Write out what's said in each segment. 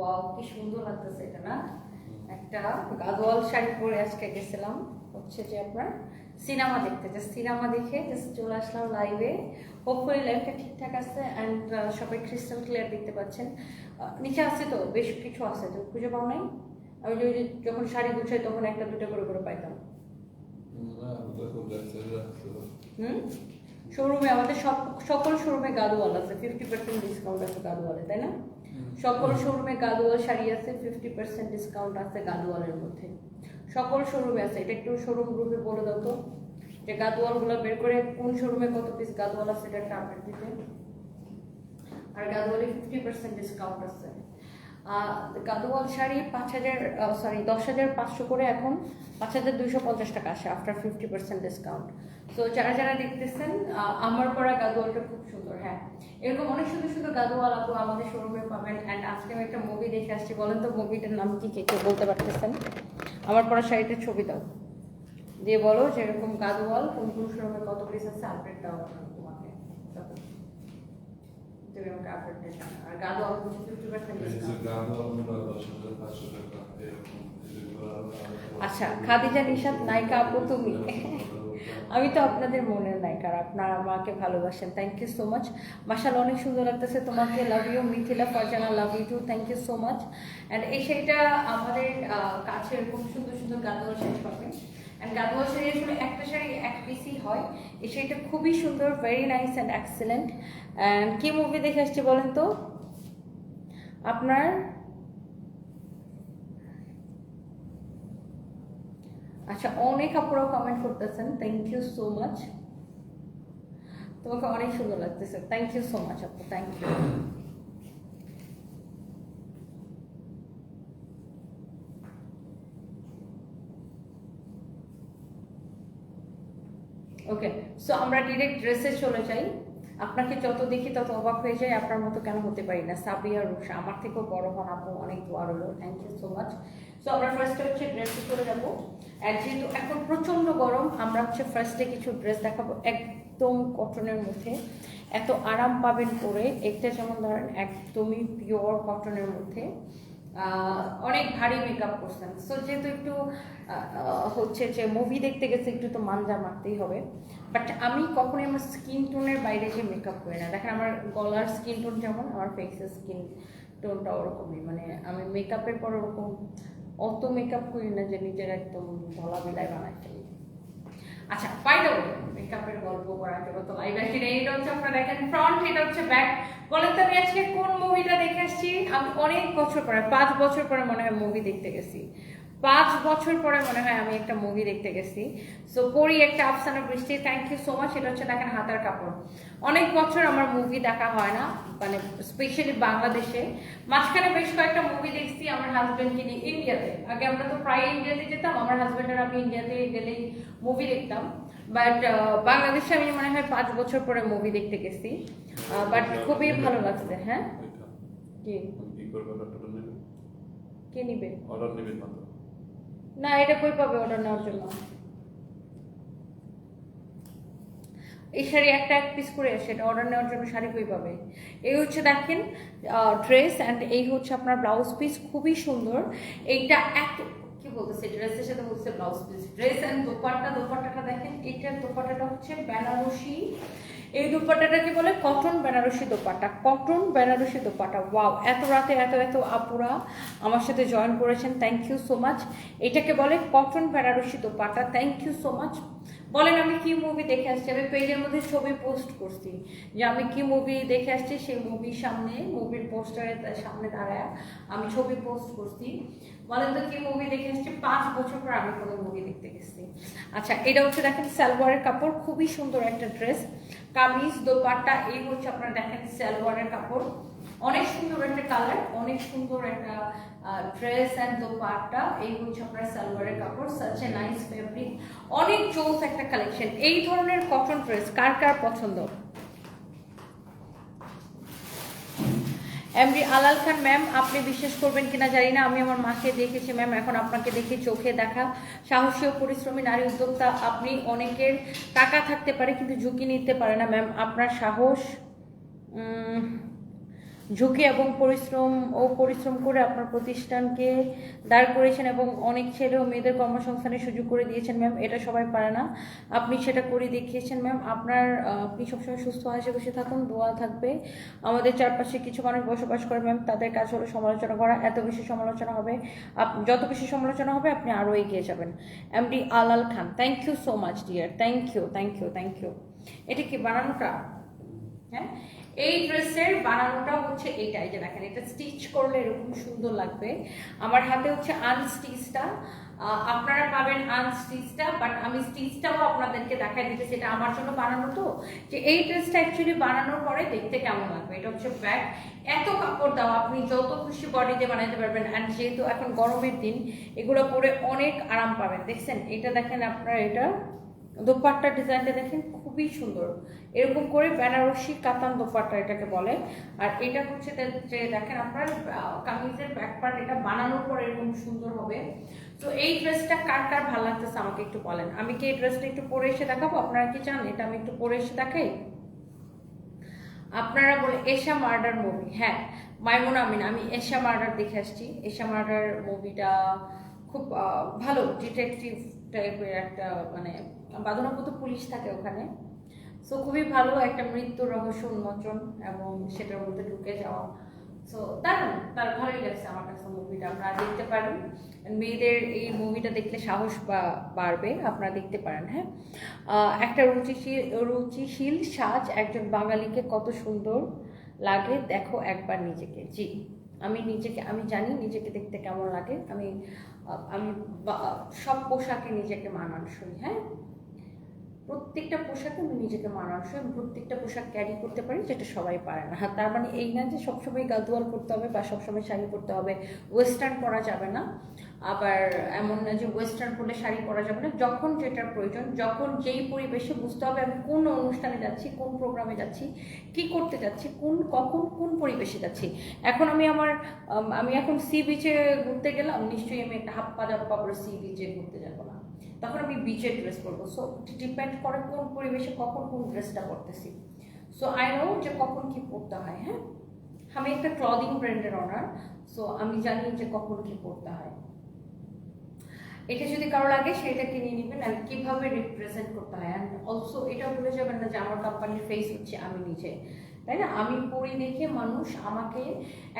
Wow কি সুন্দর লাগতেছে এটা না। একটা গাদোয়াল শাড়ি পরে আজকে গেছিলাম হচ্ছে যে আপনার সিনেমা দেখতে, জাস্ট সিনেমা দেখে জাস্ট চলে আসলাম লাইভে। হোপফুলি লাইভটা ঠিকঠাক আছে অ্যান্ড সবাই ক্রিস্টাল ক্লিয়ার দেখতে পাচ্ছেন। নিচে আছে তো বেশ কিছু আছে, তো খুঁজে পাও নাই? আমি যে যখন শাড়ি গুছাই তখন একটা দুটো করে করে পাইতাম। শোরুমে আমাদের সকল শোরুমে গাদোয়াল আছে, 50% ডিসকাউন্ট আছে গাদোয়ালে, তাই না? সকল শোরুমে গাদোয়াল শাড়ি আছে, 50% ডিসকাউন্ট আছে গাদোয়ালের মধ্যে, সকল শোরুমে আছে। এটা একটু শোরুম গ্রুপে বলে দাও তো, যে গাদোয়ালগুলো বের করে কোন শোরুমে কত পিস গাদোয়াল আছে এটা একটা আপডেট দিতে। আর গাদোয়ালে 50% ডিসকাউন্ট আছে। গাদোয়াল শাড়ি 10,500 করে, এখন 5,250 টাকা আসে আফটার 50% ডিসকাউন্ট। তো যারা যারা দেখতেছেন, আমার পরা গাদোয়ালটা খুব সুন্দর। হ্যাঁ, এরকম অনেক সুন্দর সুন্দর গাদোয়াল আপু আমাদের শোরুমে পাবেন। অ্যান্ড আজকে আমি একটা মুভি দেখে আসছি, বলেন তো মুভিটার নাম কি, কে কে বলতে পারতেছেন? আমার পরা শাড়িটার ছবি দাও, দিয়ে বলো যে এরকম গাদোয়াল কোন কোন শোরুমে কত পিস আছে, আপডেট দাও তোমাকে। আর গাদোয়াল 50% ডিসকাউন্ট। আচ্ছা, খাদিজা নিশাত নায়িকা আপু তুমি। আমি তো আপনাদের মনের নায়িকা, আপনারা আমাকে ভালোবাসেন, থ্যাংক ইউ সো মাচ। মাশাআল্লাহ অনেক সুন্দর লাগতেছে তোমাকে, love you. Mithila Farzana, love you too, thank you so much. And এই শাড়িটা আমাদের কাছে এরকম সুন্দর সুন্দর গাদোয়াল শাড়ি পাবেন। অ্যান্ড গাদোয়াল শাড়ি আসলে একটা শাড়ি এক পিসই হয়, এই শাড়িটা খুবই সুন্দর, very nice and excellent. And কি মুভি দেখে আসছি বলেন তো আপনার? আচ্ছা, অনেক আপুরাও কমেন্ট করতেছেন, থ্যাংক ইউ সো মাচ। তোমাকে অনেক সুন্দর লাগতেছে, থ্যাংক ইউ সো মাচ আপু, থ্যাংক ইউ। ওকে, সো আমরা ডিরেক্ট ড্রেসে চলে যাই। আপনাকে যত দেখি তত অবাক হয়ে যায়, আপনার মতো কেন হতে পারি না। সাবিয়া রুশা, আমার থেকেও বড় হন আপু, অনেক দোয়া রইল, thank you so much. So আমরা ফার্স্টে হচ্ছে ড্রেসে চলে যাবো। আর যেহেতু এখন প্রচণ্ড গরম, আমরা হচ্ছে ফার্স্টে কিছু ড্রেস দেখাবো একদম কটনের মধ্যে, এত আরাম পাবেন পরে। একটা যেমন ধরেন একদমই পিওর কটনের মধ্যে, অনেক ভারী মেকআপ করছেন, সো যেহেতু একটু হচ্ছে যে মুভি দেখতে গেছে একটু তো মানজা মারতেই হবে। বাট আমি কখনোই আমার স্কিন টোনের বাইরে যে মেকআপ করি না। দেখেন আমার গলার স্কিন টোন যেমন, আমার ফেসের স্কিন টোনটা ওরকমই, মানে আমি মেকআপের পর ওরকম অত মেকআপ করি না যে নিজের একদম ধলা বিলাই বানাই ফেলি। আচ্ছা, বাই দ্য ওয়ে, মেকআপের গল্প করার জন্য তো লাইভ আসি না। এটা হচ্ছে আপনারা দেখেন ফ্রন্ট, এটা হচ্ছে ব্যাক। বলেন তো আমি আজকে কোন মুভিটা দেখে আসছি? আমি অনেক বছর পরে, 5 বছর পরে মনে হয় মুভি দেখতে গেছি। 5 বছর পরে মনে হয় আমি একটা মুভি দেখতে গেছি। সো পরি একটা আফসানা বৃষ্টি, থ্যাংক ইউ সো মাচ। এটা হচ্ছে দেখেন হাতার কাপড়। অনেক বছর আমার মুভি দেখা হয় না, মানে স্পেশালি বাংলাদেশে। মাঝখানে বেশ কয়েকটা মুভি দেখছি আমার হাজব্যান্ডকে নিয়ে ইন্ডিয়াতে। আগে আমরা তো প্রায় ইন্ডিয়াতে যেতাম, আমার হাজব্যান্ড আর আমি ইন্ডিয়াতে গেলেই মুভি দেখতাম। বাট বাংলাদেশে আমি মনে হয় 5 বছর পরে মুভি দেখতে গেছি। বাট খুবই ভালো লাগছে। হ্যাঁ, কি কে নিবে? অর্ডার নেবেন না? না, এটা কই পাবে অর্ডার নেওয়ার জন্য? এই শাড়ি একটা এক পিস করে আসে, এটা অর্ডার নেওয়ার জন্য শাড়ি কই পাবে? এই হচ্ছে দেখেন ড্রেস, অ্যান্ড এই হচ্ছে আপনার ব্লাউজ পিস, খুবই সুন্দর। এইটা এত কি বলতেছে, ড্রেসের সাথে বলছে ব্লাউজ পিস, ড্রেস অ্যান্ড দোপাট্টাটা দেখেন। এইটার দোপাট্টাটা হচ্ছে বেনারসি। এই দোপাট্টাটাকে বলে cotton Banarasi dupatta, cotton Banarasi dupatta. Wow, এত রাতে এত এত আপুরা আমার সাথে জয়েন করেছেন, থ্যাংক ইউ সো মাচ। এটাকে বলে cotton Banarasi dupatta, thank you so much. বলেন আমি কি মুভি দেখে আসছি? আমি পেজের মধ্যে ছবি পোস্ট করছি যে আমি কি মুভি দেখে আসছি, সেই মুভির সামনে, মুভির পোস্টারের সামনে দাঁড়ায় আমি ছবি পোস্ট করছি। বলেন তো কি মুভি দেখে আসছি? 5 বছর পর আমি কোনো মুভি দেখতে গেছি। আচ্ছা, এটা হচ্ছে দেখেন সালোয়ারের কাপড়, খুবই সুন্দর একটা ড্রেস, কামিজ দোপাট্টা। এই হচ্ছে আপনারা দেখেন সালোয়ারের কাপড়, অনেক সুন্দর একটা কালার, অনেক সুন্দর একটা ড্রেস অ্যান্ড দোপাট্টা। এই হচ্ছে আপনার সালোয়ারের কাপড়, সাচ এ নাইস ফেব্রিক, অনেক জোস একটা কালেকশন। এই ধরনের কটন ড্রেস কার কার পছন্দ? এমডি আলাল খান ম্যাম, আপনি বিশ্বাস করবেন কিনা জানি না, আমি আমার মাকে দেখেছি ম্যাম, এখন আপনাকে দেখি চোখে দেখা সাহসী ও পরিশ্রমী নারী উদ্যোক্তা আপনি। অনেকের টাকা থাকতে পারে কিন্তু ঝুঁকি নিতে পারে না ম্যাম, আপনার সাহস ঝুঁকি এবং পরিশ্রম করে আপনার প্রতিষ্ঠানকে দাঁড় করেছেন এবং অনেক ছেলে ও মেয়েদের কর্মসংস্থানের সুযোগ করে দিয়েছেন ম্যাম। এটা সবাই পারে না, আপনি সেটা করে দেখিয়েছেন ম্যাম। আপনি সবসময় সুস্থ হাসি খুশি থাকুন, দোয়া থাকবে। আমাদের চারপাশে কিছু মানুষ বসবাস করে ম্যাম, তাদের কাজ হলো সমালোচনা করা। এত বেশি সমালোচনা হবে, যত বেশি সমালোচনা হবে আপনি আরও এগিয়ে যাবেন। MD Alal Khan, thank you so much dear, thank you thank you thank you. এটা কি বানানোটা? হ্যাঁ, এই ড্রেসের বানানোটা হচ্ছে এইটাই, যে দেখেন এটা স্টিচ করলে এরকম সুন্দর লাগবে। আমার হাতে হচ্ছে আনস্টিচটা, আপনারা পাবেন আনস্টিচটা, বাট আমি স্টিচটাও আপনাদেরকে দেখাই দিতেছি। এটা আমার জন্য বানানো, তো যে এই ড্রেসটা অ্যাকচুয়ালি বানানোর পরে দেখতে কেমন লাগবে। এটা হচ্ছে ব্যাক, এত কাপড় দেওয়া, আপনি যত খুশি বডিতে বানাতে পারবেন। অ্যান্ড যেহেতু এখন গরমের দিন, এগুলো পরে অনেক আরাম পাবেন। দেখছেন এটা, দেখেন আপনারা এটা দোপাট্টার ডিজাইনটা দেখেন, খুবই সুন্দর। এরকম করে বেনারসি কাতান দোপাট্টা এটাকে বলে। আর এটা হচ্ছে যে দেখেন আপনার কামিজের ব্যাক পার্ট, এটা বানানোর পর এরকম সুন্দর হবে। তো এই ড্রেসটা কার কার ভালো লাগতেছে আমাকে একটু বলেন। আমি কি এই ড্রেসটা একটু পরে এসে দেখাবো? আপনারা কি চান এটা আমি একটু পরে এসে দেখাই? আপনারা বলে এশা মার্ডার মুভি, হ্যাঁ মাইমুনা আমিন, আমি এশা মার্ডার দেখে আসছি। এশা মার্ডার মুভিটা খুব ভালো, ডিটেকটিভ টাইপের একটা, মানে বাদনাপত পুলিশ থাকে ওখানে। সো খুবই ভালো একটা মৃত্যুর রহস্য উন্মোচন এবং সেটার মধ্যে ঢুকে যাওয়া। সো তার ভালোই লাগছে আমার কাছে মুভিটা, আপনারা দেখতে পারেন। মেয়েদের এই মুভিটা দেখলে সাহস বাড়বে, আপনারা দেখতে পারেন। হ্যাঁ, একটা রুচিশীল সাজ একজন বাঙালিকে কত সুন্দর লাগে, দেখো একবার নিজেকে। জি, আমি জানি নিজেকে দেখতে কেমন লাগে। আমি সব পোশাকে নিজেকে মানানসই। হ্যাঁ, প্রত্যেকটা পোশাকে আমি নিজেকে মানানসই, আমি প্রত্যেকটা পোশাক ক্যারি করতে পারি, যেটা সবাই পারে না। তার মানে এই না যে সবসময় গাদোয়াল পরতে হবে বা সবসময় শাড়ি পরতে হবে, ওয়েস্টার্ন পরা যাবে না। আবার এমন না যে ওয়েস্টার্ন পরলে শাড়ি পরা যাবে না। যখন যেটার প্রয়োজন, যখন যেই পরিবেশে, বুঝতে হবে আমি কোন অনুষ্ঠানে যাচ্ছি, কোন প্রোগ্রামে যাচ্ছি, কি করতে যাচ্ছি, কখন কোন পরিবেশে যাচ্ছি। এখন আমি এখন সি বিচে ঘুরতে গেলাম, নিশ্চয়ই আমি একটা হাফ পাজামা পরে সি বিচে ঘুরতে যাবো না, তখন আমি বিচের ড্রেস পরবো। সো ডিপেন্ড করে কোন পরিবেশে কখন কোন ড্রেসটা পরতেছি। সো আই নো যে কখন কি পরতে হয়। হ্যাঁ, আমি একটা ক্লদিং ব্র্যান্ডের অনার, সো আমি জানি যে কখন কি পরতে হয়। এটা যদি কারো লাগে সেটা কিনে নেবেন, আর কিভাবে রিপ্রেজেন্ট করতে হয়। অ্যান্ড অলসো এটাও ভুলে যাবেন না যে আমার কোম্পানির ফেস হচ্ছে আমি নিজে, তাই না? আমি পরি দেখে মানুষ আমাকে,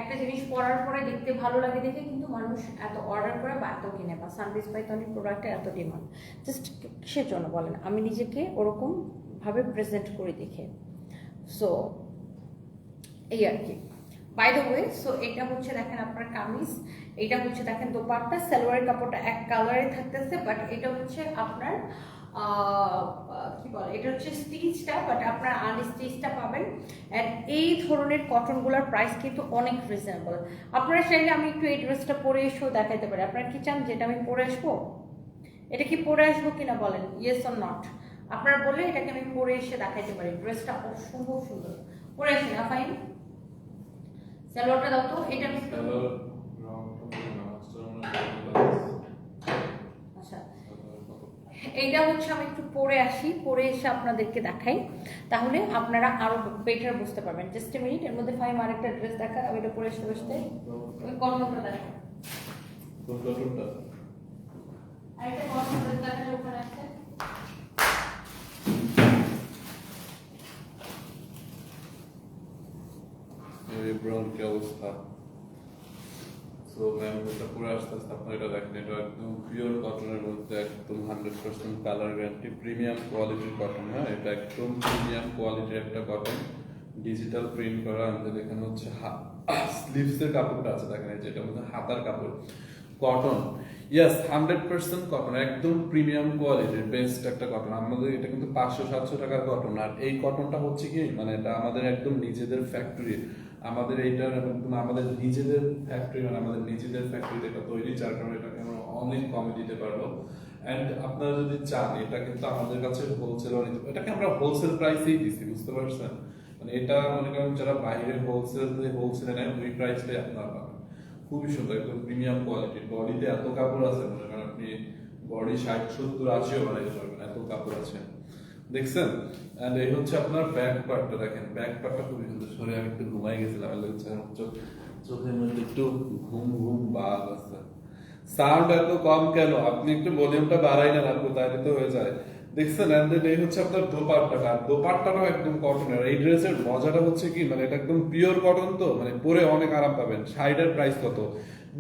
একটা জিনিস পরার পরে দেখতে ভালো লাগে দেখে কিন্তু মানুষ এত অর্ডার করে বা এত কিনে, বা সানরাইজ পাইথনের প্রোডাক্টে এত ডিমান্ড, জাস্ট কিসের জন্য বলেন? আমি নিজেকে ওরকম ভাবে প্রেজেন্ট করে দেখে। সো এই আর কি। বাই দ্য ওয়ে, সো এটা হচ্ছে দেখেন আপনার কামিজ, এটা হচ্ছে দেখেন দোপাট্টা। সালোয়ারের কাপড়টা এক কালারে থাকতেছে, বাট এটা হচ্ছে আপনার কি বলে, এটা হচ্ছে স্টিচটা, বাট আপনার আনস্টিচটা পাবেন। অ্যান্ড এই ধরনের কটনগুলোর প্রাইস কিন্তু অনেক রিজনেবল। আপনারা চাইলে আমি একটু এই ড্রেসটা পরে এসেও দেখাইতে পারি। আপনারা কি চান যেটা আমি পরে আসবো? এটা কি পরে আসবো কিনা বলেন, ইয়েস অর নট? আপনারা বললে এটাকে আমি পরে এসে দেখাইতে পারি। ড্রেসটা অসম্ভব সুন্দর, পরে আসি না ফাইন। সালোয়ারটা দাও তো, এটা আমি আচ্ছা, এইটা হচ্ছে আমি একটু পরে আসি, পরে এসে আপনাদেরকে দেখাই, তাহলে আপনারা আরো বেটার বুঝতে পারবেন। জাস্ট এ মিনিট, এর মধ্যে ফাইম আরেকটা ড্রেস দেখা, আমি এটা পরে আসতে বসতে ওই কর্মটা দেখা, আরেকটা কর্ম ড্রেস দেখা ওখানে আছে। ব্রাউন কি অবস্থা? সো ম্যাম, এটা পুরো আস্তে আস্তে আপনার এটা দেখেন, এটা একদম পিওর কটনের মধ্যে, একদম 100% কালার গ্যারান্টি, প্রিমিয়াম কোয়ালিটির কটন। হ্যাঁ, এটা একদম প্রিমিয়াম কোয়ালিটির একটা কটন, ডিজিটাল প্রিন্ট করা। আমাদের এখানে হচ্ছে স্লিভসের কাপড়টা আছে দেখেন, যেটা মধ্যে হাতার কাপড়, কটন। ইয়েস, 100% কটন, একদম প্রিমিয়াম কোয়ালিটির বেস্ট একটা কটন। আমাদের এটা কিন্তু 500-700 টাকার কটন। আর এই কটনটা হচ্ছে কি, মানে এটা আমাদের একদম নিজেদের ফ্যাক্টরি, আমাদের এইটা আমাদের নিজেদের ফ্যাক্টরি, মানে আমাদের নিজেদের ফ্যাক্টরিতে এটা তৈরি, যার কারণে এটাকে আমরা অনেক কমে দিতে পারবো। অ্যান্ড আপনারা যদি চান, এটা কিন্তু আমাদের কাছে হোলসেল, এটাকে আমরা হোলসেল প্রাইসেই দিচ্ছি, বুঝতে পারছেন? মানে এটা মনে করেন যারা বাইরে হোলসেলে নেয় ওই প্রাইসটাই আপনারা পাবেন। খুবই সুন্দর, একদম প্রিমিয়াম কোয়ালিটির। বডিতে এত কাপড় আছে, মনে করেন আপনি বডি 60-70-80 বানাইতে পারবেন, এত কাপড় আছে। দেখছেন? এন্ড এই হচ্ছে আপনার ব্যাক পার্টটা, দেখেন ব্যাক পার্টটা খুবই সুন্দর। সরে আমি একটু ঘুমাই গেছিলাম, চোখের মধ্যে একটু ঘুম ঘুম ভাব আছে। সাউন্ড এত কম কেন? আপনি একটু ভলিউমটা বাড়াই নেন আপু, তাইলে তো হয়ে যায়। দেখছেন? এন্ড দেন এই হচ্ছে আপনার দোপাট্টাটা। দোপাট্টাটাও একদম কটনের। এই ড্রেসের মজাটা হচ্ছে কি, মানে এটা একদম পিওর কটন, তো মানে পরে অনেক আরাম পাবেন। শাড়িটার প্রাইস কত?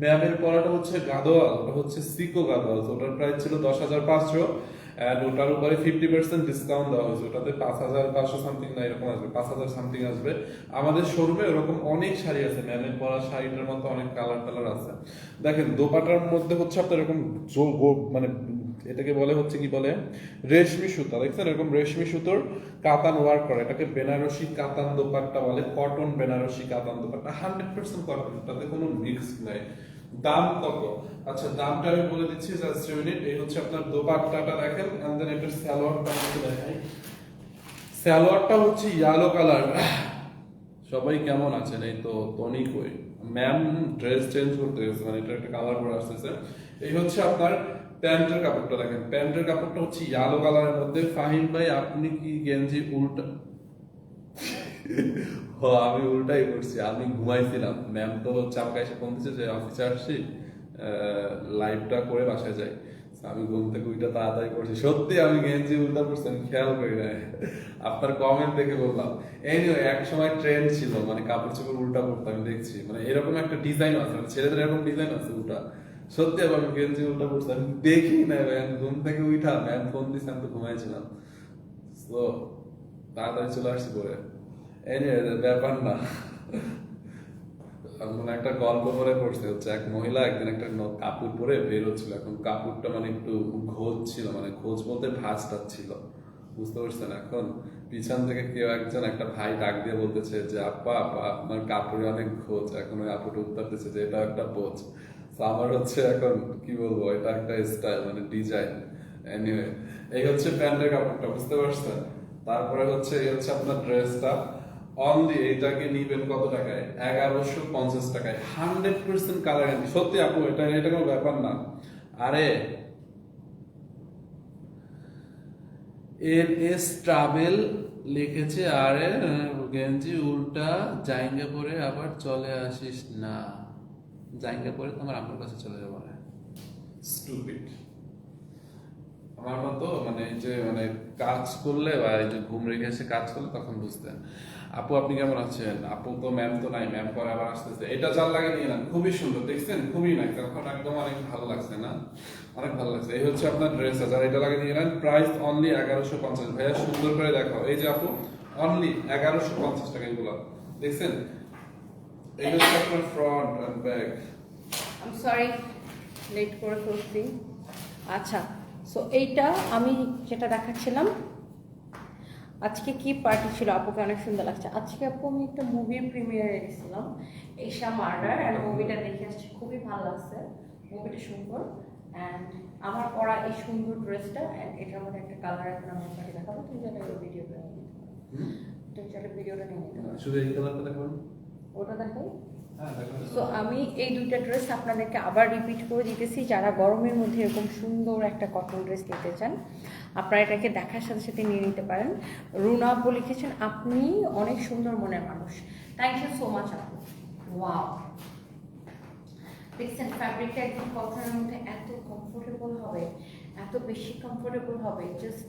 ম্যামের পরাটা হচ্ছে গাদোয়াল, ওটা হচ্ছে সিকো গাদোয়াল। তো ওটার প্রাইস ছিল 10,500, এন্ড ওটার উপরে 50% ডিসকাউন্ট দেওয়া হয়েছে। ওটাতে 5,500 সামথিং না এরকম আসবে, 5,000 সামথিং আসবে। আমাদের শোরুমে ওরকম অনেক শাড়ি আছে, ম্যামের পরা শাড়িটার মতো অনেক কালার কালার আছে। দেখেন দোপাটার মধ্যে হচ্ছে আপনার এরকম মানে এটাকে বলে হচ্ছে কি বলে, রেশমি সুতা। দেখছেন এরকম রেশমি সুতোর কাতান ওয়ার্ক করে, এটাকে বেনারসি কাতান দোপাট্টা বলে। কটন বেনারসি কাতান দোপাট্টা 100% কটন, তাতে কোনো মিক্স নাই। দাম কত? আচ্ছা দামটা আমি বলে দিচ্ছি, জাস্ট মিনিট। এই হচ্ছে আপনার দোপাট্টাটা দেখেন, এন্ড দেন এটার সালোয়ারটা আমাকে দেখাই। সালোয়ারটা হচ্ছে ইয়েলো কালার। সবাই কেমন আছেন? এই তো টনি কই, ম্যাম ড্রেস চেঞ্জ করতে গেছে, মানে এটা একটা কালার করে আসতেছে। এই হচ্ছে আপনার প্যান্টের কাপড়টা, দেখেন প্যান্টের কাপড়টা হচ্ছে ইয়েলো কালারের মধ্যে। ফাহিম ভাই আপনি কি গেঞ্জি উল্টা? ও আমি উল্টাই করছি, আমি ঘুমাইছিলাম। ম্যাম তো হচ্ছে আমাকে এসে ফোন দিচ্ছে যে অফিসে আসছি, লাইভটা করে বাসায় যাই। So, আমি ঘুম থেকে উইটা তাড়াতাড়ি করছি। সত্যি আমি গেঞ্জি উল্টা করছি, আমি খেয়াল করি না। আপনার কমেন্ট দেখে বললাম। এনিওয়ে এক সময় ট্রেন্ড ছিল, মানে কাপড় চোপড় উল্টা করতে, আমি দেখছি মানে এরকম একটা ডিজাইন আছে, মানে ছেলেদের এরকম ডিজাইন আছে উল্টা। সত্যি আবার আমি গেঞ্জি উল্টা করছি, আমি দেখি না ভাই। আমি ঘুম থেকে উঠা ম্যাম ফোন দিচ্ছে, আমি তো ঘুমাইছিলাম। তো তাড়াতাড়ি চলে আসছি পরে। এনিওয়ে ব্যাপার না। মানে একটা গল্প মনে পড়ছে, হচ্ছে এক মহিলা একদিন একটা কাপড় পরে বের হচ্ছিল। এখন কাপড়টা মানে একটু ঘোজ ছিল, মানে ঘোজ বলতে ভাঁজটা ছিল, বুঝতে পারছেন? এখন পিছন থেকে কেউ একজন একটা ভাই ডাক দিয়ে বলতেছে যে আপা আপা আপনার কাপড়ে অনেক ঘোজ। এখন ওই আপুটা উত্তর দিচ্ছে যে এটা একটা পোজ। তো আমার হচ্ছে এখন কি বলবো, এটা একটা স্টাইল, মানে ডিজাইন। এনিওয়ে এই হচ্ছে প্যান্টের কাপড়টা, বুঝতে পারছেন? তারপরে হচ্ছে এই হচ্ছে আপনার ড্রেসটা। অনলি এটাকে নিবেন কত টাকায়? 1150 টাকায়। 100% কালার গ্যারান্টি। সত্যি আপু, এটা এটা কোনো ব্যাপার না। আরে এস ট্রাভেল লিখেছে, আরে গেঞ্জি উল্টা জাইঙ্গা পরে আবার চলে আসিস না। জাইঙ্গা পরে তোমার আমার কাছে চলে যাবো না। স্টুপিড। আমার মতো মানে এই যে মানে কাজ করলে বা এই যে ঘুম রেখে এসে কাজ করলে তখন বুঝতেন। আপু আপনি কেমন আছেন? আপু তো ম্যাম তো নাই, ম্যাম পরে আবার আসতেছে। এটা যার লাগে নিয়ে নেন, খুবই সুন্দর দেখছেন, খুবই নাই তখন একদম অনেক ভালো লাগছে না? অনেক ভালো লাগছে। এই হচ্ছে আপনার ড্রেস, যারা এটা লাগে নিয়ে নেন। Price only 1150। ভাইয়া সুন্দর করে দেখাও। এই যে আপু অনলি 1150 টাকা এগুলো, দেখছেন? এই হচ্ছে আপনার front end back. I am sorry late করে ফেলছি। আচ্ছা, সো এইটা আমি যেটা দেখাচ্ছিলাম, আজকে কি পার্টি ছিল, আপুকে অনেক সুন্দর লাগছে। আজকে আপু আমি একটা মুভির প্রিমিয়ারে গেছিলাম, এশা মার্ডার, অ্যান্ড মুভিটা দেখে আসছি, খুবই ভালো লাগছে। মুভিটা সুন্দর, অ্যান্ড আমার পরা এই সুন্দর ড্রেসটা, অ্যান্ড এটার মধ্যে একটা কালার এখন আমি আপনাকে দেখাবো। তুমি চাইলে ওই ভিডিওটা নিয়ে নিতে পারো, তুমি চাইলে ভিডিওটা নিয়ে নিতে পারো। শুধু এই কালারটা দেখুন, ওটা দেখাই। হ্যাঁ দেখুন। সো আমি এই দুইটা ড্রেস আপনাদেরকে আবার রিপিট করে দিতেছি। যারা গরমের মধ্যে এরকম সুন্দর একটা কটন ড্রেস নিতে চান, আপনারা এটাকে দেখার সাথে সাথে নিয়ে নিতে পারেন। রুনা আপু লিখেছেন, আপনি অনেক সুন্দর মনের মানুষ। থ্যাংক ইউ সো মাচ আপু। ওয়াও, দেখছেন ফ্যাব্রিকটা একদম কটনের মধ্যে এত কমফোর্টেবল হবে, এত বেশি কমফোর্টেবল হবে, জাস্ট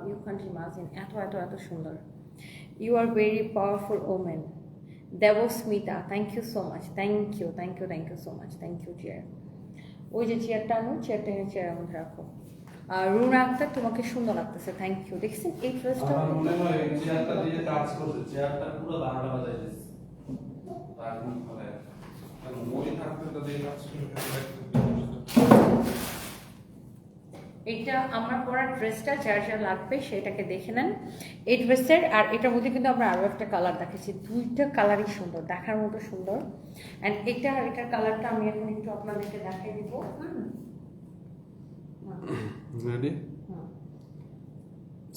ইউ ক্যান্ট ইমাজিন, এত এত এত সুন্দর। You are very powerful women. Debasmita, thank you so much, thank you thank you thank you so much, thank you. Chair, ওই যে চেয়ারটা আনো, চেয়ারটা এনে চেয়ারের মধ্যে রাখো। রুনা আক্তার, তোমাকে সুন্দর লাগতেছে, থ্যাংক ইউ। দেখছেন এই ড্রেসটা আমার মনে হয় এই চেয়ারটা দিয়ে কাজ করছে, চেয়ারটা পুরো বারোটা বাজায় দিচ্ছে। তার গুণ ফলে মই থাকতে তো দিয়ে কাজ শুরু করে। এইটা আমার পরা ড্রেসটা, যার যা লাগবে সেটাকে দেখে নেন এই ড্রেসের। আর এটার মধ্যে কিন্তু আমরা আরও একটা কালার দেখেছি, দুইটা কালারই সুন্দর, দেখার মতো সুন্দর। অ্যান্ড এটা আর এটার কালারটা আমি এখন একটু আপনাদেরকে দেখাই দিব। রেডি?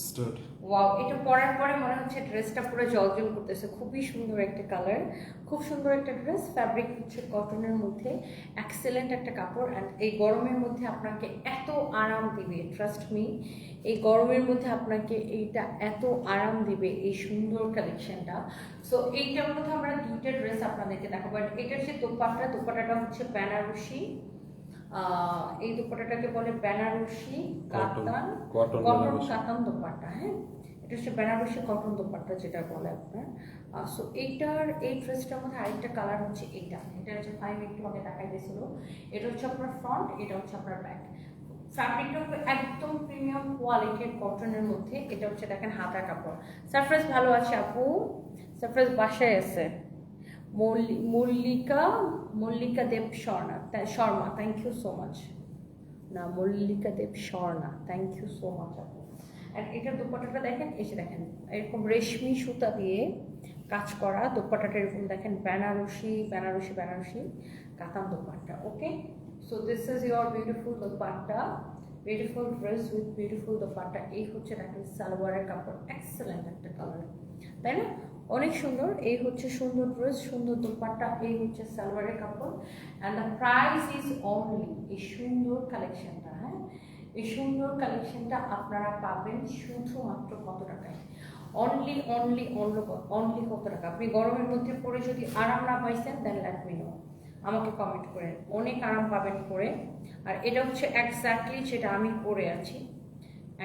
স্টার্ট। ওয়াও, এটা পরার পরে মনে হচ্ছে ড্রেসটা পুরো জলজল করতেছে, খুবই সুন্দর একটা কালার, খুব সুন্দর একটা ড্রেস। ফ্যাব্রিক হচ্ছে কটনের মধ্যে, এক্সেলেন্ট একটা কাপড়। অ্যান্ড এই গরমের মধ্যে আপনাকে এত আরাম দিবে, ট্রাস্ট মি, এই গরমের মধ্যে আপনাকে এইটা এত আরাম দিবে, এই সুন্দর কালেকশনটা। সো এইটার মধ্যে আমরা দুইটা ড্রেস আপনাদেরকে দেখাবো। বাট এটার যে দোপাট্টাটা হচ্ছে বেনারসি। এই দোপাট্টাটাকে বলে বেনারসি কাতান, কটন কাতান দোপাট্টা। হ্যাঁ, এটা হচ্ছে বেনারসি কটন দোপাট্টা যেটা বলে আপনার। সো এইটার এই ড্রেসটার মধ্যে আরেকটা কালার হচ্ছে এটা হচ্ছে ফাইভ, একটু আগে দেখাই দিয়েছিল। এটা হচ্ছে আপনার ফ্রন্ট, এটা হচ্ছে আপনার ব্যাক। ফ্যাব্রিকটা একদম প্রিমিয়াম কোয়ালিটির কটনের মধ্যে। এটা হচ্ছে দেখেন হাতা কাপড়। সারপ্রাইজ ভালো আছে আপু, সারপ্রাইজ বাসায় আছে। Mallika Deb Sharma, thank you so much. না, Mallika Deb Sharma, thank you so much আপু। আর এটার দোপাট্টাটা দেখেন, এসে দেখেন এরকম রেশমি সুতা দিয়ে কাজ করা দোপাট্টাটা, এরকম দেখেন Banarasi katan dupatta. Okay, so this is your beautiful dupatta, beautiful dress with beautiful dupatta. এই হচ্ছে দেখেন সালোয়ারের কাপড়, এক্সেলেন্ট একটা কালার, তাই না? অনেক সুন্দর। এই হচ্ছে সুন্দর ড্রেস, সুন্দর দোপাট্টা, এই হচ্ছে সালোয়ারের কাপড়। And the price is only, এই সুন্দর কালেকশনটা, হ্যাঁ, এই সুন্দর কালেকশনটা আপনারা পাবেন শুধুমাত্র কত টাকায়? অনলি কত টাকা? আপনি গরমের মধ্যে পরে যদি আরাম না পাইছেন, দেন লেট মি নো, আমাকে কমেন্ট করেন। অনেক আরাম পাবেন পরে। আর এটা হচ্ছে এক্স্যাক্টলি যেটা আমি পরে আছি,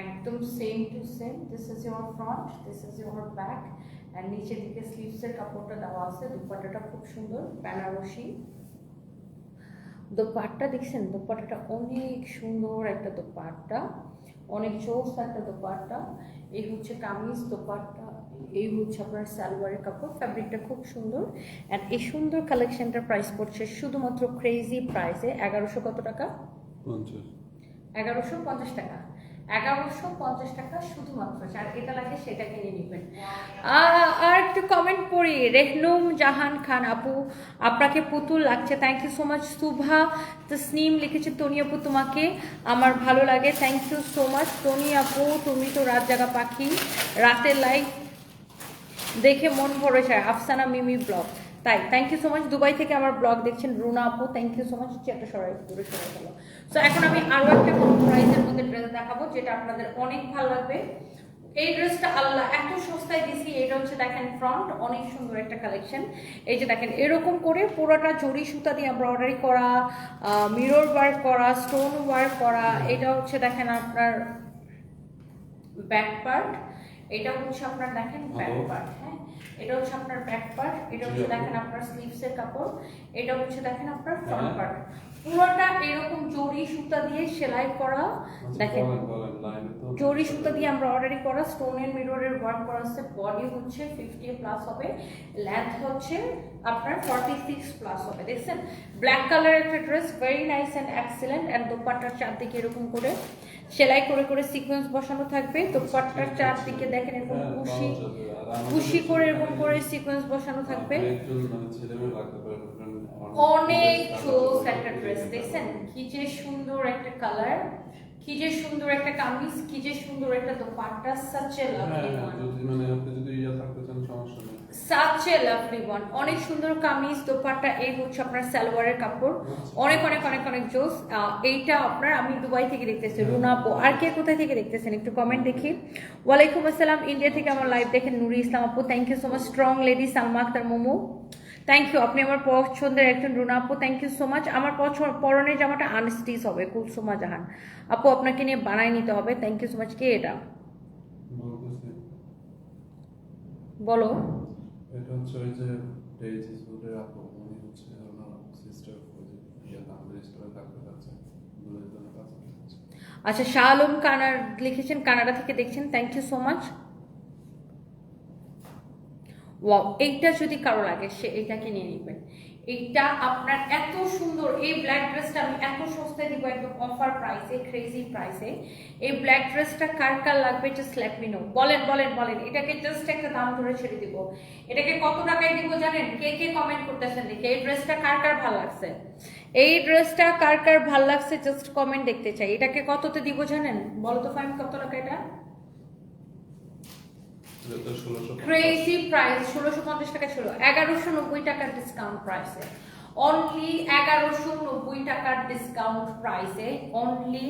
একদম same to same. This is your front, this is your back. আর নিচের দিকে স্লিভসের কাপড়টা দেওয়া আছে। দোপাট্টাটা খুব সুন্দর, বেনারসি দোপাট্টা। দেখছেন দোপাট্টাটা অনেক সুন্দর একটা দোপাট্টা, অনেক জোস একটা দোপাট্টা। এই হচ্ছে কামিজ দোপাট্টা, এই হচ্ছে আপনার সালোয়ারের কাপড়। ফ্যাব্রিকটা খুব সুন্দর। অ্যান্ড এই সুন্দর কালেকশনটার প্রাইস পড়ছে শুধুমাত্র ক্রেজি প্রাইসে 1100 কত টাকা? 1150 টাকা। 1150 টাকা শুধুমাত্র। যার এটা লাগে সেটা কিনে নেবেন। আর একটু কমেন্ট পড়ি। রেহনুম জাহান খান আপু, আপনাকে পুতুল লাগছে, thank you so much. Shuva Tasnim লিখেছে, তনি আপু তোমাকে আমার ভালো লাগে, thank you so much. Toni আপু তুমি তো রাত জাগা পাখি, রাতের লাইভ দেখে মন ভরে যায়। আফসানা মিমি ব্লগ, তাই thank you so much. Dubai থেকে আমার ব্লগ দেখছেন রুনা আপু, থ্যাংক ইউ সো মাচ। চেয়ারটা দূরে সরাই গেল। সো এখন আমি আরও একটা কম প্রাইসের মধ্যে ড্রেস দেখাবো, যেটা আপনাদের অনেক ভালো লাগবে। এই ড্রেসটা আল্লাহ এত সস্তায় দিছি। এটা হচ্ছে দেখেন ফ্রন্ট, অনেক সুন্দর একটা কালেকশন। এই যে দেখেন এরকম করে পুরোটা জরি সুতা দিয়ে এমব্রয়ডারি করা, মিরর ওয়ার্ক করা, স্টোন ওয়ার্ক করা। এটা হচ্ছে দেখেন আপনার ব্যাক পার্ট, এটা হচ্ছে আপনার দেখেন ব্যাক পার্ট। হ্যাঁ, এটা হচ্ছে আপনার ব্যাক পার্ট, এটা হচ্ছে দেখেন আপনার স্লিভসের কাপড়, এটা হচ্ছে দেখেন আপনার ফ্রন্ট পার্ট। পুরোটা এরকম জরি সুতা দিয়ে সেলাই করা, দেখেন জরি সুতা দিয়ে আমরা অর্ডারি করা, স্টোনের মিররের ওয়ার্ক করা আছে। বডি হচ্ছে 50 প্লাস হবে, লেন্থ হচ্ছে আপনার 46 প্লাস হবে। দেখছেন ব্ল্যাক কালার একটা dress, very nice and excellent. And দোপাট্টার চারদিকে এরকম করে সেলাই করে সিকোয়েন্স বসানো থাকবে। দোপাট্টার চারদিকে দেখেন এরকম কুশি করে এরকম করে সিকোয়েন্স বসানো থাকবে। অনেক জোস একটা ড্রেস, দেখছেন কি যে সুন্দর একটা কালার, কি যে সুন্দর একটা কামিজ, কি যে সুন্দর একটা dupatta. Such a lovely one, মানে আপনি যদি থাকতে চান সমস্যা নেই। সাচ এ লাভলি ওয়ান, অনেক সুন্দর কামিজ দোপাট্টা। এই হচ্ছে আপনার সালোয়ারের কাপড়, অনেক অনেক অনেক অনেক জোস। এইটা আপনার আমি দুবাই থেকে দেখতেছি রুনা আপু। আর কে কোথায় থেকে দেখতেছেন একটু কমেন্ট দেখি। ওয়ালাইকুম আসসালাম, ইন্ডিয়া থেকে আমার লাইভ দেখেন নুরি ইসলাম আপু, thank you so much. Strong lady Salma Akter Momo, thank you. আপনি আমার পছন্দের একজন রুনা আপু, থ্যাংক ইউ সো মাচ। আমার পরনের জামাটা আনস্টিচ হবে, কুলসুমা জাহান আপু আপনাকে নিয়ে বানাই নিতে হবে, থ্যাংক ইউ সো মাচ। কে এটা বলো? এটা হচ্ছে ওই যে ডেইজি সুদের আপু, উনি হচ্ছে ওনার সিস্টার, ওই যে আমাদের স্টোরে থাকতে যাচ্ছে, দুলের জন্য কাজ করছে। আচ্ছা, শাহ আলম কানার লিখেছেন, কানাডা থেকে দেখছেন, thank you so much. Wow, এইটা যদি কারো লাগে সে এইটাকে নিয়ে নেবেন। এইটা আপনার এত সুন্দর, এই ব্ল্যাক ড্রেসটা আমি এত সস্তায় দিব, একদম অফার প্রাইসে, ক্রেজি প্রাইসে। এই ব্ল্যাক ড্রেসটা কার কার লাগবে জাস্ট লেট মি নো। বলেন বলেন বলেন, এটাকে জাস্ট একটা দাম ধরে ছেড়ে দিব। এটাকে কত টাকায় দিব জানেন? কে কে কমেন্ট করতেছেন দেখি। এই ড্রেসটা কার কার ভালো লাগছে? এই ড্রেসটা কার কার ভালো লাগছে জাস্ট কমেন্ট দেখতে চাই। এটাকে কততে দিব জানেন? বলো তো ফাইম, কত টাকা এটা? যেটা 1650 ক্রেজি প্রাইস 1650 টাকা ছিল 1190 টাকার ডিসকাউন্ট প্রাইসে অনলি 1190 টাকার ডিসকাউন্ট প্রাইসে অনলি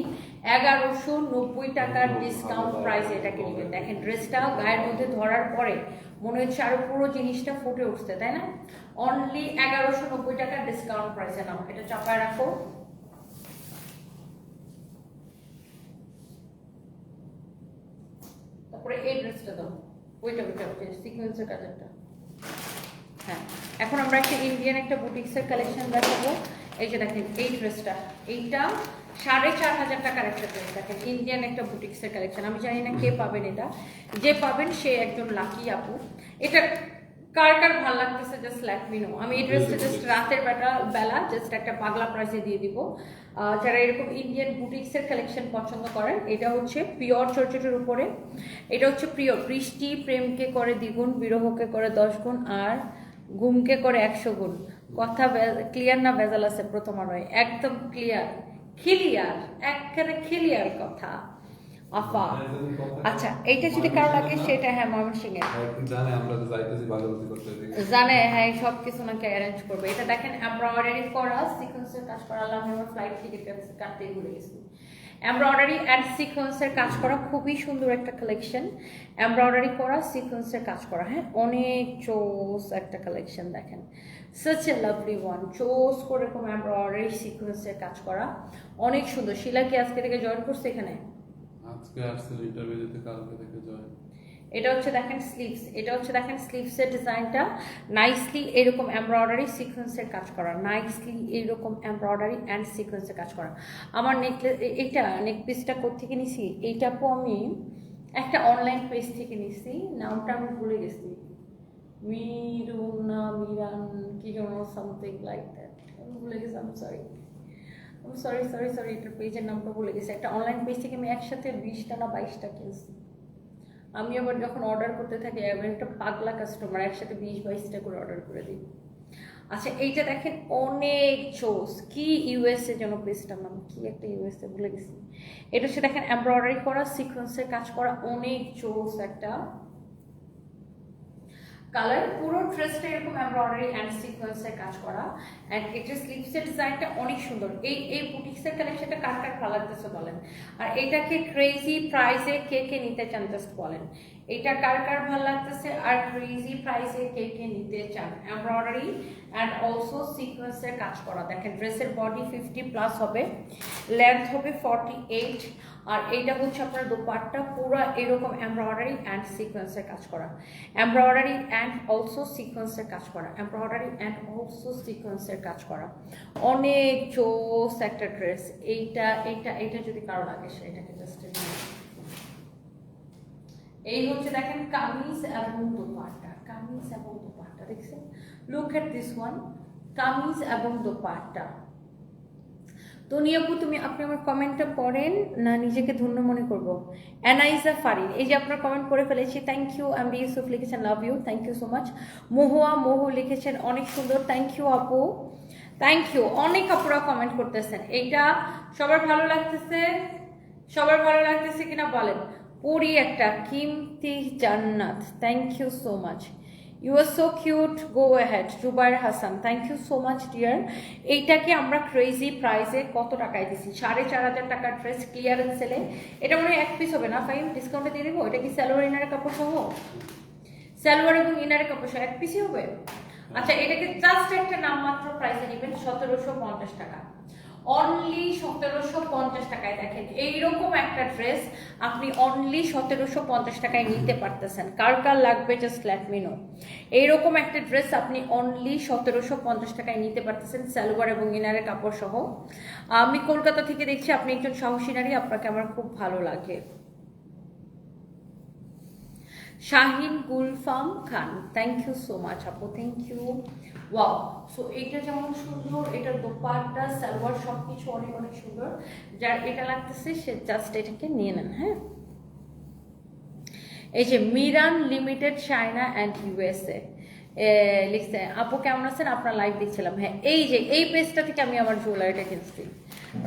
1190 টাকার ডিসকাউন্ট প্রাইসে এটাকে নেবেন দেখেন ড্রেসটা গায়ের মধ্যে ধরার পরে মনে হচ্ছে আরো পুরো জিনিসটা ফুটে উঠছে তাই না অনলি 1190 টাকার ডিসকাউন্ট প্রাইসে নাও এটা চাপায় রাখো তারপরে এই ড্রেসটা দাও ওইটা সিকোয়েন্সের কাজটা হ্যাঁ এখন আমরা একটা ইন্ডিয়ান একটা বুটিক্সের কালেকশন দেখাবো এই যে দেখেন এই ড্রেসটা এইটা 4500 টাকার একটা ড্রেস দেখেন ইন্ডিয়ান একটা বুটিক্সের কালেকশন আমি জানি না কে পাবেন এটা যে পাবেন সে একজন লাকি আপু এটা কার কার ভালো লাগতেছে জাস্ট লেট মি নো আমি এই ড্রেসটা জাস্ট রাতের বেলা জাস্ট একটা পাগলা প্রাইসে দিয়ে দিব যারা এরকম ইন্ডিয়ান বুটিক্সের কালেকশন পছন্দ করেন এটা হচ্ছে পিওর চর্চেটের উপরে এটা হচ্ছে পিওর বৃষ্টি প্রেমকে করে দ্বিগুণ বিরহকে করে 10 গুণ আর ঘুমকে করে 100 গুণ কথা ক্লিয়ার না ভেজাল আছে প্রথম আলোয় একদম ক্লিয়ার একেবারে ক্লিয়ার কথা আফা আচ্ছা এইটা যদি কারো লাগে সেটা হ্যাঁ ময়মনসিংহ জানে আমরা তো যাইতেছি ভালোবাসি করতে জানে হ্যাঁ সব কিছু নাকি অ্যারেঞ্জ করবে এটা দেখেন এমব্রয়ডারি করা সিকোয়েন্সের কাজ করা আমি আমার ফ্লাইট টিকিট কাটতে ভুলে গেছি এমব্রয়ডারি অ্যান্ড সিকোয়েন্সের কাজ করা খুবই সুন্দর একটা কালেকশন এমব্রয়ডারি করা সিকোয়েন্সের কাজ করা হ্যাঁ অনেক চোস একটা কালেকশন দেখেন such a lovely one চোস করে এরকম এমব্রয়ডারি সিকোয়েন্সের কাজ করা অনেক সুন্দর শিলা কি আজকে থেকে জয়েন করছে এখানে আজকে আসছে ইন্টারভিউ দিতে কালকে থেকে জয়েন এটা হচ্ছে দেখেন স্লিভসের ডিজাইনটা নাইসলি এরকম এমব্রয়ডারি সিকোয়েন্সের কাজ করা নাইসলি এরকম এমব্রয়ডারি অ্যান্ড সিকোয়েন্সের কাজ করা আমার এইটা নেক পিসটা কোত্থেকে নিছি এইটাপও আমি একটা অনলাইন পেজ থেকে নিছি নামটা আমি ভুলে গেছি মিরান কি যেন সামথিং লাইক দ্যাট আমি ভুলে গেছি সরি এটার পেজের নামটা ভুলে গেছি একটা অনলাইন পেজ থেকে আমি একসাথে 20টা না 22টা কিনছি আমি আবার যখন অর্ডার করতে থাকি এবার একটা পাগলা কাস্টমার একসাথে 20-22টা করে অর্ডার করে দিই আচ্ছা এইটা দেখেন অনেক চোস কি ইউএসএ যেন পেজটার নাম কি একটা ইউএসএ ভুলে গেছি এটা হচ্ছে দেখেন এমব্রয়ডারি করা সিকোয়েন্সের কাজ করা অনেক চোস একটা কালার পুরো ড্রেসটা এরকম এমব্রয়ডারি অ্যান্ড সিকোয়েন্সের কাজ করা অ্যান্ড এটা স্লিভসের ডিজাইনটা অনেক সুন্দর এই বুটিক্সের কালেকশনটা কার কার ভালো লাগতেছে বলেন আর এটাকে ক্রেজি প্রাইসে কে নিতে চান জাস্ট বলেন এটা কার কার ভালো লাগতেছে আর ক্রেজি প্রাইসে কে নিতে চান এমব্রয়ডারি অ্যান্ড অলসো সিকোয়েন্সের কাজ করা দেখেন ড্রেসের বডি 50+ হবে লেন্থ হবে 48 আর এইটা হচ্ছে আপনার দোপাট্টা পুরো এরকম এমব্রয়ডারি অ্যান্ড সিকোয়েন্সের কাজ করা এমব্রয়ডারি অ্যান্ড অলসো সিকোয়েন্সের কাজ করা এমব্রয়ডারি অ্যান্ড অলসো সিকোয়েন্সের কাজ করা অনেক জোস একটা ড্রেস এইটা যদি কারো লাগে সেটাকে জাস্ট এই হচ্ছে দেখেন কামিজ এবং দোপাট্টা দেখছেন look at this one kameez এবং দোপাট্টা তো নিয়াপু আপনি আমার কমেন্টটা পড়েন না নিজেকে ধন্য মনে করব অ্যানাইজা ফারিন এই যে আপনার কমেন্ট পড়ে ফেলেছি থ্যাংক ইউ এমবি ইউসুফ লিখেছেন love you thank you so much Mohu লিখেছেন অনেক সুন্দর থ্যাংক ইউ আপু থ্যাংক ইউ অনেক আপুরা কমেন্ট করতেছেন এইটা সবার ভালো লাগতেছে কিনা বলেন পুরি একটা কিমতি Jannat thank you so much you are so cute go ahead Zubair Hasan thank you so much dear এইটাকে আমরা ক্রেজি প্রাইসে কত টাকায় দিচ্ছি 4500 টাকার ড্রেস ক্লিয়ারেন্স সেলে এটা মনে হয় এক পিস হবে না ফাইম ডিসকাউন্টে দিয়ে দেবো এটা কি সালোয়ার ইনারের কাপড় সহ সালোয়ার এবং ইনারের কাপড় সহ এক পিসই হবে আচ্ছা এটাকে জাস্ট একটা নামমাত্র প্রাইসে নেবেন 1750 টাকা অনলি 1750 টাকায় দেখেন এইরকম একটা ড্রেস আপনি অনলি 1750 টাকায় নিতে পারতেছেন কার কার লাগবে জাস্ট লেট মি নো এইরকম একটা ড্রেস আপনি অনলি 1750 টাকায় নিতে পারতেছেন সালোয়ার এবং ইনারের কাপড় সহ আমি কলকাতা থেকে দেখছি আপনি একজন সাহসী নারী আপনাকে আমার খুব ভালো লাগে শাহিন গুলফাম খান থ্যাংক ইউ সো মাচ আপু থ্যাংক ইউ ওয়াও সো এটা যেমন সুন্দর এটার দোপাট্টা সালোয়ার সবকিছু অনেক অনেক সুন্দর যার এটা লাগতেছে সে জাস্ট এটাকে নিয়ে নেন হ্যাঁ এই যে Miran limited China and USA লিখছে আপু কেমন আছেন আপনার লাইভ দেখছিলাম হ্যাঁ এই যে এই পেজটা থেকে আমি আমার জুয়েলারিটা কিনছি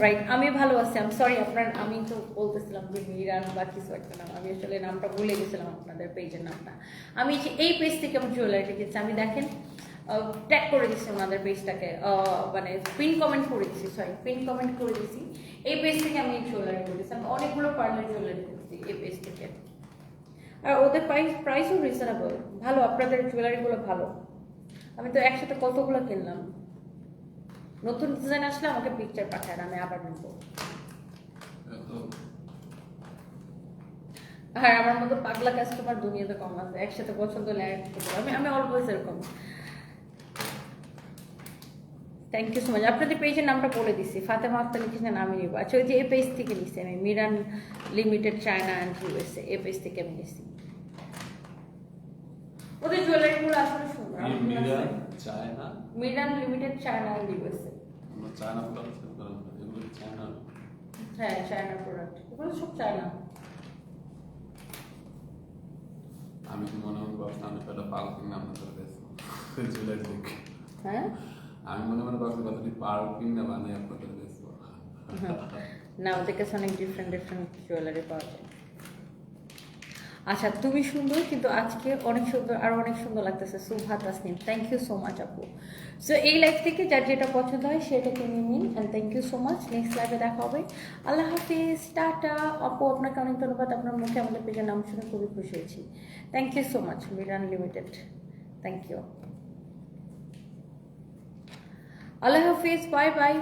রাইট, আমি ভালো আছি। আমি সরি, আমি তো বলতেছিলাম যে মিরান বা কিছু একটা নাম, আমি আসলে নামটা ভুলে গেছিলাম আপনাদের পেজের নামটা। আমি যে এই পেজ থেকে আমার জুয়েলারি কিনছি, আমি দেখেন ট্যাগ করে দিচ্ছি ওনাদের পেজটাকে, মানে পিন কমেন্ট করে দিচ্ছি, এই পেজ থেকে আমি জুয়েলারি করেছি। আমি অনেকগুলো পার্লার জুয়েলারি করছি এই পেজ থেকে, আর ওদের প্রাইসও রিজনেবল, ভালো। আপনাদের জুয়েলারিগুলো ভালো। আমি তো একসাথে কতগুলো কিনলাম। নতুন ডিজাইন আসলে আমাকে পিকচার পাঠায়, আমি আবার নেব। আর আমার মতো পাগলা কাস্টমার দুনিয়াতে কম আছে, একসাথে পছন্দ হলে আমি অলওয়েজ এরকম। Thank you so much. আপনাদের পেজের নামটা বলে দিচ্ছি, ফাতেমা আক্তার লিখেছেন, আমি নিব। আচ্ছা, ওই যে এই পেজ থেকে নিচ্ছি আমি, Miran limited China and USA, এই পেজ থেকে আমি নিচ্ছি। ওদের জুয়েলারিগুলো আসলে সুন্দর। Miran China, Miran limited China and USA. আমরা চায়না প্রোডাক্ট সেল করা হয়, এগুলো চায়না। হ্যাঁ, চায়না প্রোডাক্ট, এগুলো সব চায়না। আমি কি মনে মনে ভাবছি আমি তো একটা পার্কিং নাম করে দিয়েছি জুয়েলারি থেকে। হ্যাঁ, আমি মনে মনে ভাবছি কতটি পার্কিং না বানিয়ে আপনাদের দিয়েছি। না, ওদের কাছে অনেক ডিফারেন্ট জুয়েলারি পাওয়া যায়। আচ্ছা, তুমি সুন্দর, কিন্তু আজকে অনেক সুন্দর, আরো অনেক সুন্দর লাগতেছে। Shuva Tasnim, thank you so much আপু। সো এই লাইফ থেকে যার যেটা পছন্দ হয় সেটা কিনে নিন, and thank you so much. Next লাইভে দেখা হবে। আল্লাহ হাফিজ, টাটা। আপু, আপনাকে অনেক ধন্যবাদ। আপনার মুখে আমাদের পেজের নাম শুনে খুবই খুশি হয়েছি। Thank you so much, Miran limited. Thank you. আল্লাহ হাফিজ, বাই বাই।